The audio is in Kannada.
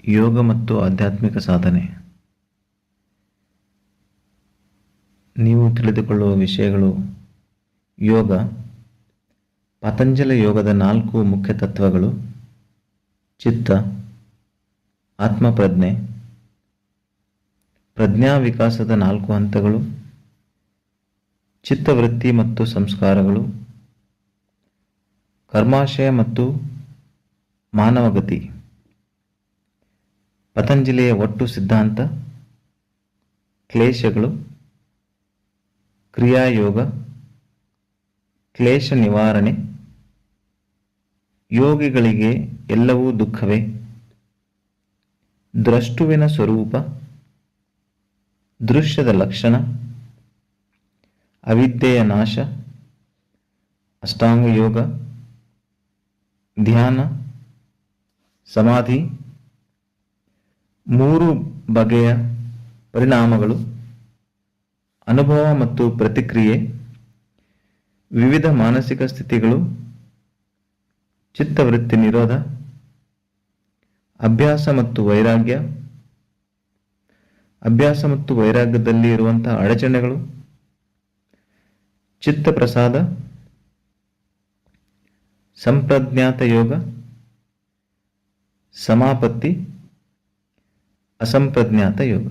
ಯೋಗ ಮತ್ತು ಆಧ್ಯಾತ್ಮಿಕ ಸಾಧನೆ. ನೀವು ತಿಳಿದುಕೊಳ್ಳುವ ವಿಷಯಗಳು: ಯೋಗ, ಪತಂಜಲ ಯೋಗದ 4 ಮುಖ್ಯ ತತ್ವಗಳು, ಚಿತ್ತ, ಆತ್ಮಪ್ರಜ್ಞೆ, ಪ್ರಜ್ಞಾ ವಿಕಾಸದ 4 ಹಂತಗಳು, ಚಿತ್ತವೃತ್ತಿ ಮತ್ತು ಸಂಸ್ಕಾರಗಳು, ಕರ್ಮಾಶಯ ಮತ್ತು ಮಾನವಗತಿ, ಪತಂಜಲಿಯ ಒಟ್ಟು ಸಿದ್ಧಾಂತ, ಕ್ಲೇಶಗಳು, ಕ್ರಿಯಾಯೋಗ, ಕ್ಲೇಶ ನಿವಾರಣೆ, ಯೋಗಿಗಳಿಗೆ ಎಲ್ಲವೂ ದುಃಖವೇ, ದ್ರಷ್ಟುವಿನ ಸ್ವರೂಪ, ದೃಶ್ಯದ ಲಕ್ಷಣ, ಅವಿದ್ಯೆಯ ನಾಶ, ಅಷ್ಟಾಂಗ ಯೋಗ, ಧ್ಯಾನ, ಸಮಾಧಿ, 3 ಬಗೆಯ ಪರಿಣಾಮಗಳು, ಅನುಭವ ಮತ್ತು ಪ್ರತಿಕ್ರಿಯೆ, ವಿವಿಧ ಮಾನಸಿಕ ಸ್ಥಿತಿಗಳು, ಚಿತ್ತವೃತ್ತಿ ನಿರೋಧ, ಅಭ್ಯಾಸ ಮತ್ತು ವೈರಾಗ್ಯ, ಅಭ್ಯಾಸ ಮತ್ತು ವೈರಾಗ್ಯದಲ್ಲಿ ಇರುವಂತಹ ಅಡಚಣೆಗಳು, ಚಿತ್ತ ಪ್ರಸಾದ, ಸಂಪ್ರಜ್ಞಾತ ಯೋಗ, ಸಮಾಪತ್ತಿ, ಅಸಂಪ್ರಜ್ಞಾತ ಯೋಗ.